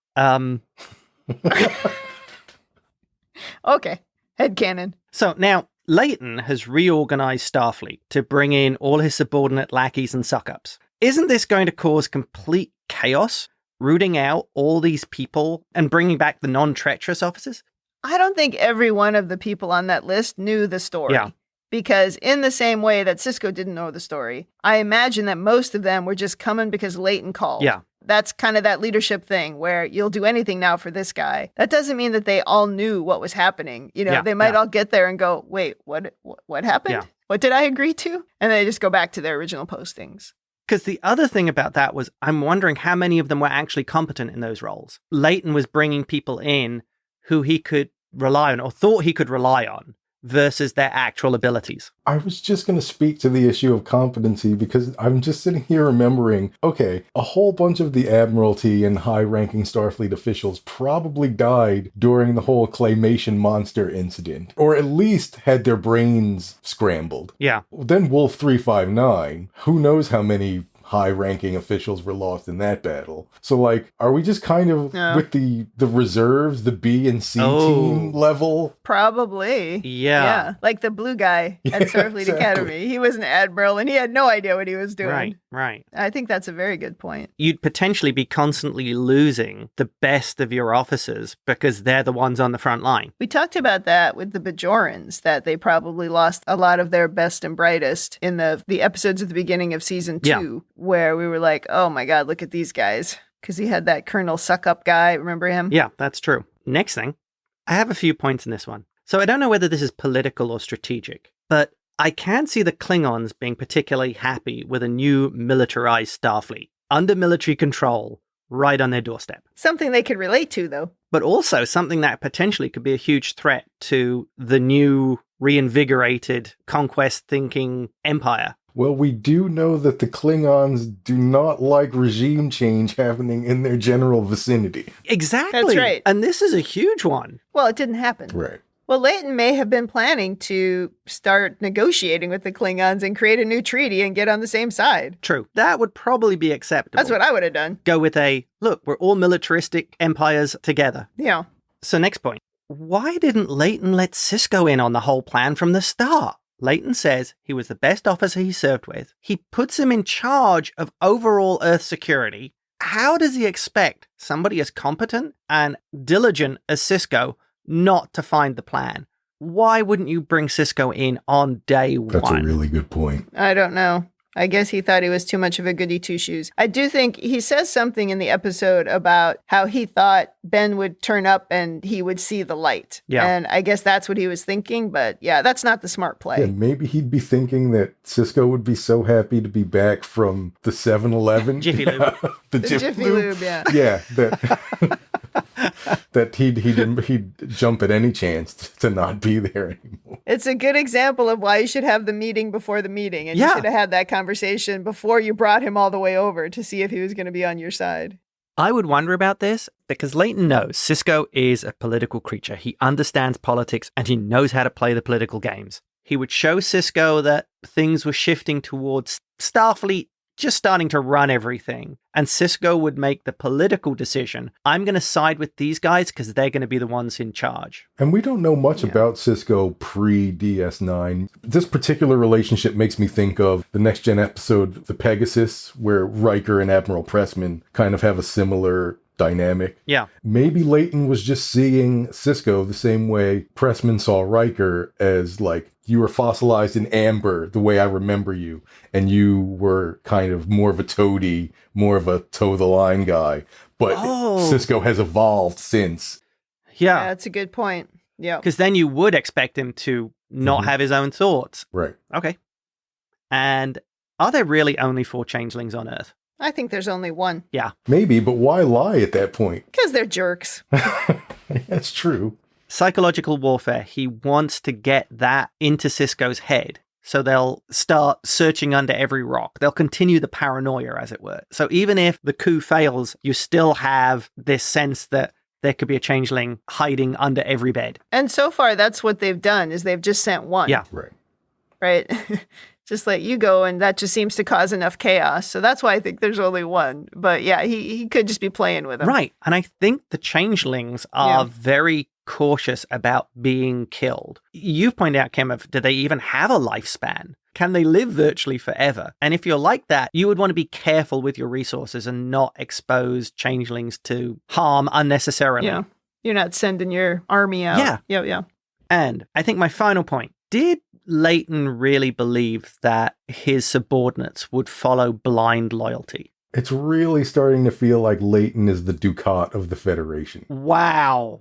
Okay, headcanon. So now, Leighton has reorganized Starfleet to bring in all his subordinate lackeys and suck-ups. Isn't this going to cause complete chaos, rooting out all these people and bringing back the non-treacherous officers? I don't think every one of the people on that list knew the story. Yeah. Because in the same way that Sisko didn't know the story, I imagine that most of them were just coming because Leighton called. Yeah. That's kind of that leadership thing where you'll do anything now for this guy. That doesn't mean that they all knew what was happening. You know, they might all get there and go, wait, what happened? Yeah. What did I agree to? And they just go back to their original postings. Because the other thing about that was, I'm wondering how many of them were actually competent in those roles. Leighton was bringing people in who he could rely on or thought he could rely on versus their actual abilities. I was just going to speak to the issue of competency because I'm just sitting here remembering, okay, a whole bunch of the Admiralty and high-ranking Starfleet officials probably died during the whole claymation monster incident, or at least had their brains scrambled. Yeah. Then Wolf 359, who knows how many high-ranking officials were lost in that battle. So, like, are we just kind of with the reserves, the B and C team level? Probably. Yeah. Like the blue guy at Starfleet Academy. He was an admiral and he had no idea what he was doing. Right. I think that's a very good point. You'd potentially be constantly losing the best of your officers because they're the ones on the front line. We talked about that with the Bajorans, that they probably lost a lot of their best and brightest in the episodes at the beginning of season 2, where we were like, oh my God, look at these guys. Because he had that Colonel Suck-Up guy. Remember him? Yeah, that's true. Next thing, I have a few points in this one. So I don't know whether this is political or strategic, but I can see the Klingons being particularly happy with a new militarized Starfleet, under military control, right on their doorstep. Something they could relate to, though. But also something that potentially could be a huge threat to the new reinvigorated conquest-thinking empire. Well, we do know that the Klingons do not like regime change happening in their general vicinity. Exactly. That's right. And this is a huge one. Well, it didn't happen. Right. Well, Leighton may have been planning to start negotiating with the Klingons and create a new treaty and get on the same side. True. That would probably be acceptable. That's what I would have done. Go with look, we're all militaristic empires together. Yeah. So next point. Why didn't Leighton let Sisko in on the whole plan from the start? Leighton says he was the best officer he served with. He puts him in charge of overall Earth security. How does he expect somebody as competent and diligent as Sisko not to find the plan? Why wouldn't you bring Sisko in on day one? That's a really good point. I don't know. I guess he thought he was too much of a goody two-shoes. I do think he says something in the episode about how he thought Ben would turn up and he would see the light. Yeah. And I guess that's what he was thinking. But yeah, that's not the smart play. Yeah, maybe he'd be thinking that Sisko would be so happy to be back from the 7-Eleven. Jiffy Lube. the Jiffy Lube, yeah. Yeah, that he'd jump at any chance to not be there anymore. It's a good example of why you should have the meeting before the meeting. And you should have had that conversation before you brought him all the way over to see if he was going to be on your side. I would wonder about this because Leighton knows Sisko is a political creature. He understands politics and he knows how to play the political games. He would show Sisko that things were shifting towards Starfleet just starting to run everything. And Sisko would make the political decision. I'm going to side with these guys because they're going to be the ones in charge. And we don't know much about Sisko pre-DS9. This particular relationship makes me think of the Next Gen episode, The Pegasus, where Riker and Admiral Pressman kind of have a similar dynamic. Yeah. Maybe Leighton was just seeing Sisko the same way Pressman saw Riker, as like, you were fossilized in amber the way I remember you, and you were kind of more of a toady, more of a toe-the-line guy. But Sisko has evolved since. Yeah. That's a good point. Yeah. Because then you would expect him to not have his own thoughts. Right. Okay. And are there really only 4 changelings on Earth? I think there's only one. Yeah. Maybe, but why lie at that point? Because they're jerks. That's true. Psychological warfare. He wants to get that into Sisko's head. So they'll start searching under every rock. They'll continue the paranoia, as it were. So even if the coup fails, you still have this sense that there could be a changeling hiding under every bed. And so far, that's what they've done, is they've just sent one. Yeah. Right. Just let you go, and that just seems to cause enough chaos. So that's why I think there's only one. But yeah, he could just be playing with them. Right. And I think the changelings are very cautious about being killed. You've pointed out, Kim, do they even have a lifespan? Can they live virtually forever? And if you're like that, you would want to be careful with your resources and not expose changelings to harm unnecessarily. Yeah. You're not sending your army out. Yeah. And I think my final point, did Leighton really believe that his subordinates would follow blind loyalty? It's really starting to feel like Leighton is the Ducat of the Federation. Wow.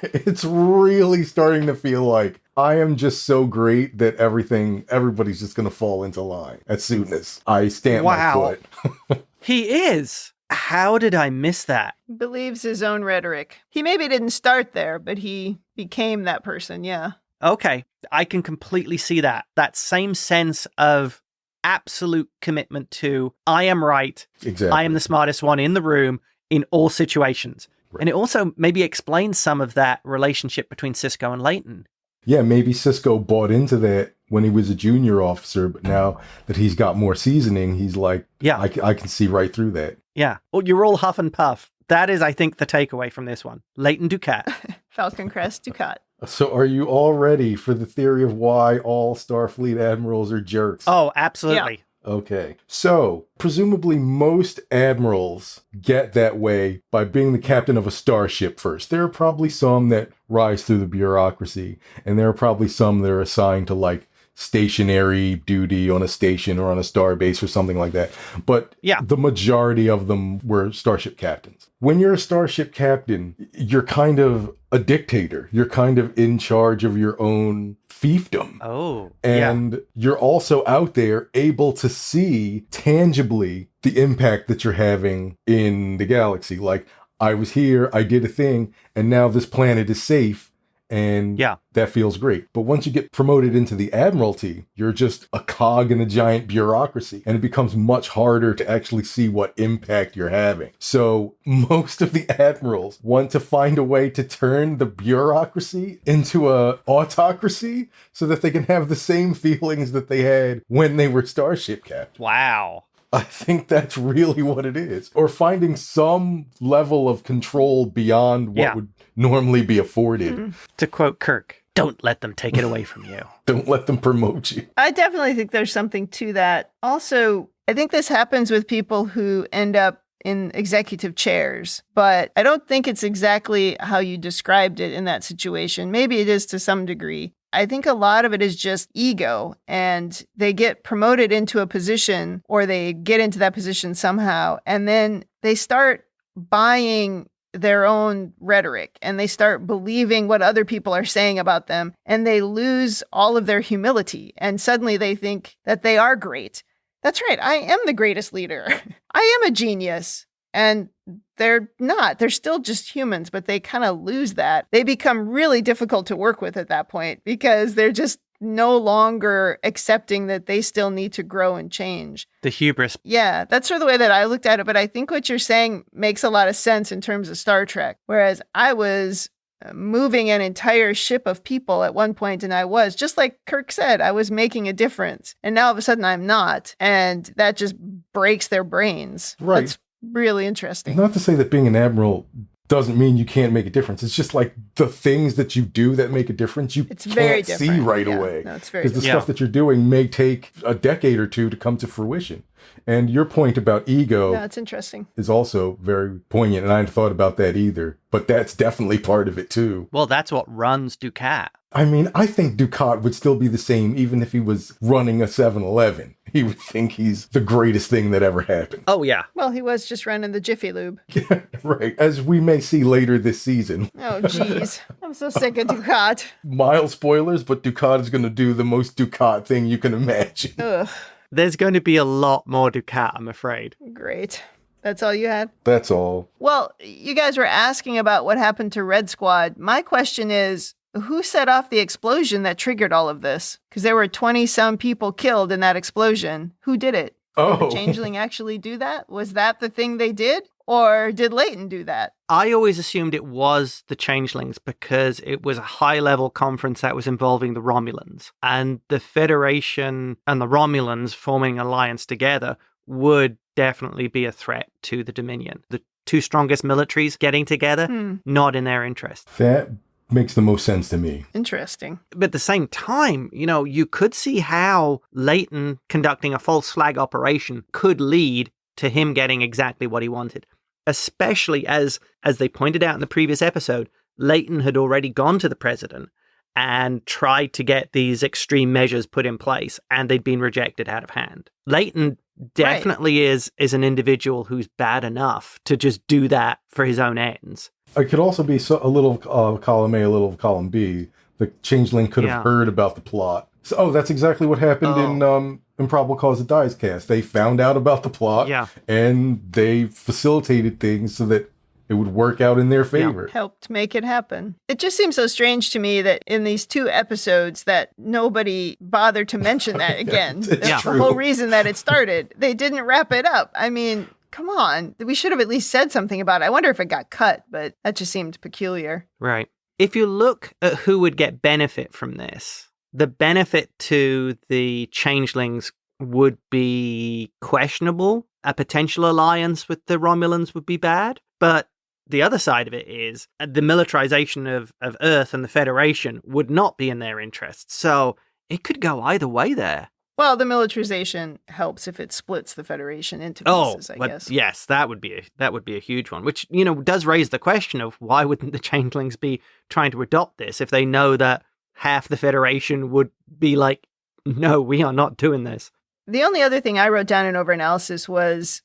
It's really starting to feel like I am just so great that everybody's just going to fall into line as soon as I stamp my foot. He is. How did I miss that? Believes his own rhetoric. He maybe didn't start there, but he became that person, yeah. Okay, I can completely see that. That same sense of absolute commitment to, I am right. Exactly. I am the smartest one in the room in all situations. Right. And it also maybe explains some of that relationship between Sisko and Leighton. Yeah, maybe Sisko bought into that when he was a junior officer, but now that he's got more seasoning, he's like, yeah, I can see right through that. Yeah. Well, you're all huff and puff. That is, I think, the takeaway from this one. Leighton Ducat. Falcon, Crest, Ducat. So are you all ready for the theory of why all Starfleet admirals are jerks? Oh, absolutely. Yeah. Okay. So, presumably most admirals get that way by being the captain of a starship first. There are probably some that rise through the bureaucracy, and there are probably some that are assigned to, like, stationary duty on a station or on a starbase or something like that. But yeah, the majority of them were starship captains. When you're a starship captain, you're kind of a dictator. You're kind of in charge of your own fiefdom. Oh, and you're also out there able to see tangibly the impact that you're having in the galaxy. Like, I was here, I did a thing, and now this planet is safe. And that feels great. But once you get promoted into the Admiralty, you're just a cog in a giant bureaucracy. And it becomes much harder to actually see what impact you're having. So most of the admirals want to find a way to turn the bureaucracy into a autocracy so that they can have the same feelings that they had when they were starship captains. Wow. I think that's really what it is. Or finding some level of control beyond what would normally be afforded. Mm-hmm. To quote Kirk, don't let them take it away from you. Don't let them promote you. I definitely think there's something to that. Also, I think this happens with people who end up in executive chairs, but I don't think it's exactly how you described it in that situation. Maybe it is to some degree. I think a lot of it is just ego, and they get promoted into a position or they get into that position somehow, and then they start buying their own rhetoric and they start believing what other people are saying about them, and they lose all of their humility, and suddenly they think that they are great. That's right. I am the greatest leader. I am a genius. And they're not. They're still just humans, but they kind of lose that. They become really difficult to work with at that point because they're just no longer accepting that they still need to grow and change. The hubris. Yeah, that's sort of the way that I looked at it. But I think what you're saying makes a lot of sense in terms of Star Trek. Whereas I was moving an entire ship of people at one point, and I was, just like Kirk said, I was making a difference. And now all of a sudden I'm not. And that just breaks their brains. Right. That's really interesting. Not to say that being an admiral doesn't mean you can't make a difference. It's just like the things that you do that make a difference, you can't see right away. No, it's very because the stuff that you're doing may take a decade or two to come to fruition. And your point about ego that's interesting. Is also very poignant, and I hadn't thought about that either. But that's definitely part of it too. Well, that's what runs Ducat. I mean, I think Ducat would still be the same even if he was running a 7-Eleven. He would think he's the greatest thing that ever happened. Oh, yeah. Well, he was just running the Jiffy Lube. Yeah, right. As we may see later this season. Oh, jeez. I'm so sick of Ducat. Mild spoilers, but Ducat is going to do the most Ducat thing you can imagine. Ugh. There's going to be a lot more Ducat, I'm afraid. Great. That's all you had? That's all. Well, you guys were asking about what happened to Red Squad. My question is, who set off the explosion that triggered all of this? Because there were 20-some people killed in that explosion. Who did it? Oh. Did the Changeling actually do that? Was that the thing they did? Or did Leighton do that? I always assumed it was the Changelings because it was a high-level conference that was involving the Romulans. And the Federation and the Romulans forming an alliance together would definitely be a threat to the Dominion. The two strongest militaries getting together, not in their interest. That makes the most sense to me. Interesting. But at the same time, you could see how Leighton conducting a false flag operation could lead to him getting exactly what he wanted. Especially as they pointed out in the previous episode, Leighton had already gone to the president and tried to get these extreme measures put in place, and they'd been rejected out of hand. Leighton definitely is an individual who's bad enough to just do that for his own ends. It could also be a little column A, a little column B. The changeling could have heard about the plot. So, that's exactly what happened in Improbable Cause of Dies cast. They found out about the plot, and they facilitated things so that it would work out in their favor. Helped make it happen. It just seems so strange to me that in these 2 episodes that nobody bothered to mention that again. That's the whole reason that it started. They didn't wrap it up. I mean, come on. We should have at least said something about it. I wonder if it got cut, but that just seemed peculiar. Right. If you look at who would get benefit from this, the benefit to the changelings would be questionable. A potential alliance with the Romulans would be bad. But the other side of it is the militarization of Earth and the Federation would not be in their interests. So it could go either way there. Well, the militarization helps if it splits the Federation into pieces, I guess. Yes, that would be a huge one, which, does raise the question of why wouldn't the changelings be trying to adopt this if they know that half the Federation would be like, no, we are not doing this. The only other thing I wrote down in overanalysis was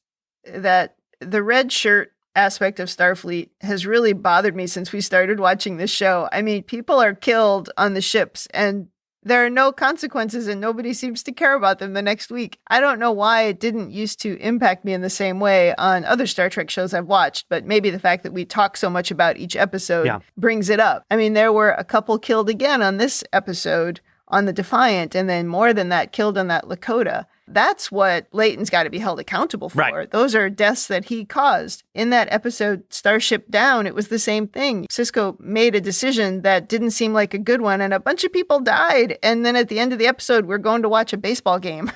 that the red shirt aspect of Starfleet has really bothered me since we started watching this show. I mean, people are killed on the ships and there are no consequences and nobody seems to care about them the next week. I don't know why it didn't used to impact me in the same way on other Star Trek shows I've watched, but maybe the fact that we talk so much about each episode brings it up. I mean, there were a couple killed again on this episode on the Defiant, and then more than that killed on that Lakota. That's what Leighton's got to be held accountable for. Right. Those are deaths that he caused. In that episode, Starship Down, it was the same thing. Sisko made a decision that didn't seem like a good one, and a bunch of people died. And then at the end of the episode, we're going to watch a baseball game.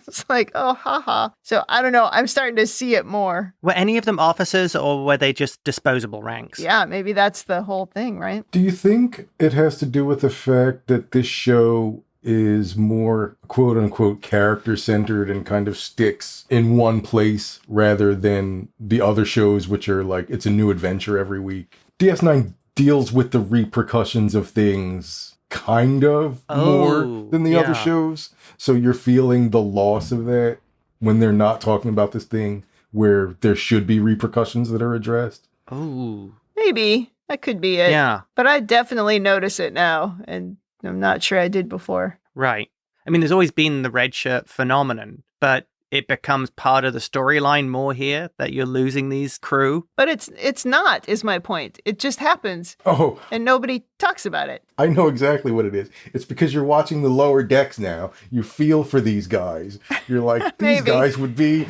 It's like, oh, haha. So I don't know. I'm starting to see it more. Were any of them officers, or were they just disposable ranks? Yeah, maybe that's the whole thing, right? Do you think it has to do with the fact that this show is more quote-unquote character-centered and kind of sticks in one place rather than the other shows, which are like, it's a new adventure every week? DS9 deals with the repercussions of things kind of more than the other shows. So you're feeling the loss of that when they're not talking about this thing where there should be repercussions that are addressed. Oh. Maybe. That could be it. Yeah. But I definitely notice it now, and I'm not sure I did before. Right. I mean, there's always been the red shirt phenomenon, but it becomes part of the storyline more here that you're losing these crew. But it's not, is my point. It just happens. Oh. And nobody talks about it. I know exactly what it is. It's because you're watching the lower decks now. You feel for these guys. You're like, these guys would be...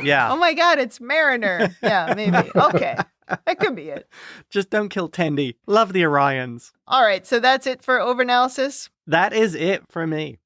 Yeah. Oh my God, it's Mariner. Yeah, maybe. Okay. That could be it. Just don't kill Tendi. Love the Orions. All right, so that's it for overanalysis? That is it for me.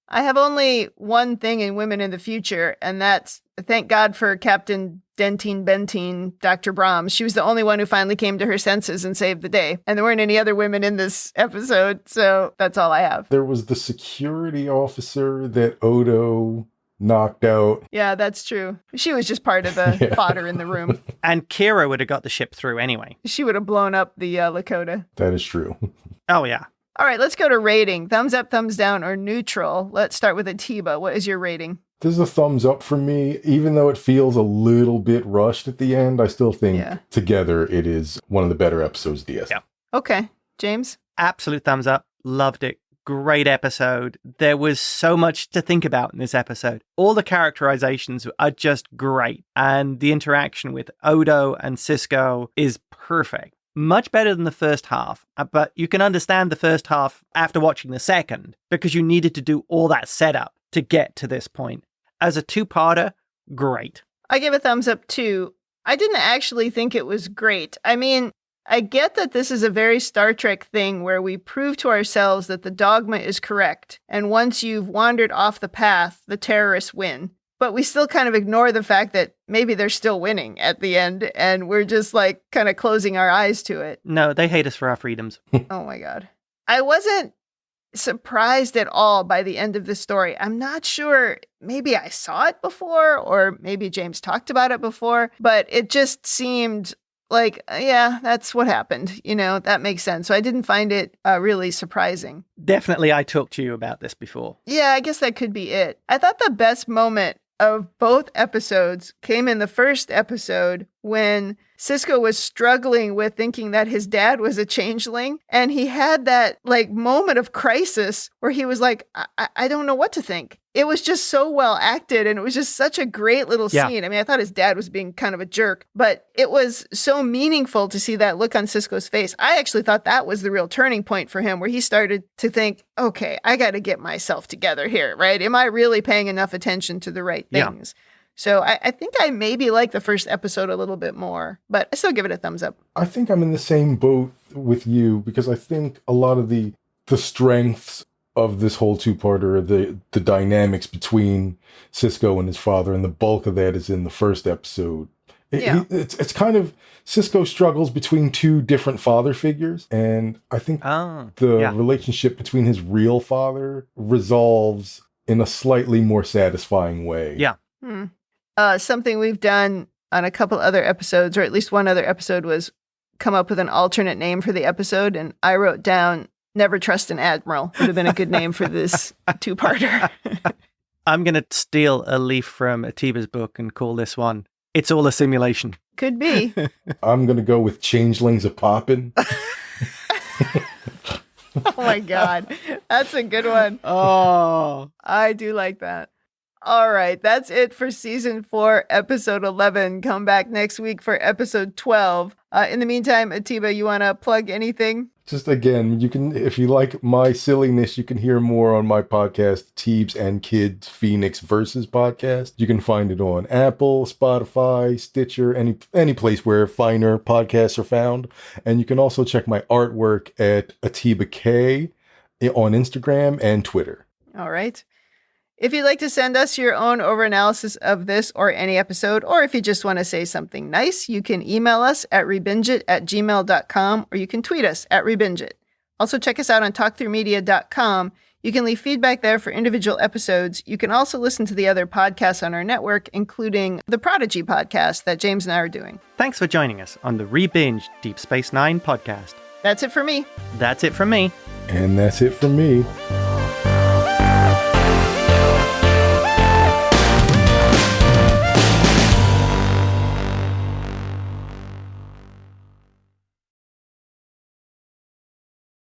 I have only one thing in Women in the Future, and that's thank God for Captain Dentine Bentine, Dr. Brahms. She was the only one who finally came to her senses and saved the day. And there weren't any other women in this episode, so that's all I have. There was the security officer that Odo knocked out. Yeah, that's true. She was just part of the fodder in the room. And Kira would have got the ship through anyway. She would have blown up the Lakota. That is true. Oh, yeah. All right, let's go to rating. Thumbs up, thumbs down, or neutral. Let's start with Attiba. What is your rating? This is a thumbs up for me. Even though it feels a little bit rushed at the end, I still think together it is one of the better episodes of DS. Yeah. Okay. James? Absolute thumbs up. Loved it. Great episode. There was so much to think about in this episode. All the characterizations are just great. And the interaction with Odo and Sisko is perfect. Much better than the first half. But you can understand the first half after watching the second, because you needed to do all that setup to get to this point. As a two-parter, great. I give a thumbs up too. I didn't actually think it was great. I mean, I get that this is a very Star Trek thing where we prove to ourselves that the dogma is correct. And once you've wandered off the path, the terrorists win. But we still kind of ignore the fact that maybe they're still winning at the end. And we're just like kind of closing our eyes to it. No, they hate us for our freedoms. Oh my God. I wasn't surprised at all by the end of the story. I'm not sure. Maybe I saw it before, or maybe James talked about it before. But it just seemed like, yeah, that's what happened. You know, that makes sense. So I didn't find it really surprising. Definitely, I talked to you about this before. Yeah, I guess that could be it. I thought the best moment of both episodes came in the first episode when Sisko was struggling with thinking that his dad was a changeling. And he had that like moment of crisis where he was like, I don't know what to think. It was just so well acted, and it was just such a great little scene. I mean, I thought his dad was being kind of a jerk, but it was so meaningful to see that look on Sisko's face. I actually thought that was the real turning point for him, where he started to think, okay, I got to get myself together here, right? Am I really paying enough attention to the right things? Yeah. So I think I maybe like the first episode a little bit more, but I still give it a thumbs up. I think I'm in the same boat with you, because I think a lot of the strengths of this whole two-parter, the dynamics between Sisko and his father, and the bulk of that is in the first episode. It's kind of, Sisko struggles between two different father figures, and I think the relationship between his real father resolves in a slightly more satisfying way. Yeah. Something we've done on a couple other episodes, or at least one other episode, was come up with an alternate name for the episode, and I wrote down Never Trust an Admiral. Would have been a good name for this two-parter. I'm going to steal a leaf from Attiba's book and call this one It's All a Simulation. Could be. I'm going to go with Changelings A-Poppin'. Oh my God. That's a good one. Oh, I do like that. All right. That's it for season 4, episode 11. Come back next week for episode 12. In the meantime, Attiba, you want to plug anything? Just again, you can, if you like my silliness, you can hear more on my podcast, Teebs and Kid Phoenix Versus podcast. You can find it on Apple, Spotify, Stitcher, any place where finer podcasts are found. And you can also check my artwork at Attiba K on Instagram and Twitter. All right. If you'd like to send us your own overanalysis of this or any episode, or if you just want to say something nice, you can email us at rebingeit@gmail.com, or you can tweet us at rebingeit. Also check us out on talkthroughmedia.com. You can leave feedback there for individual episodes. You can also listen to the other podcasts on our network, including the Prodigy podcast that James and I are doing. Thanks for joining us on the Rebinge Deep Space Nine podcast. That's it for me. That's it from me. And that's it from me.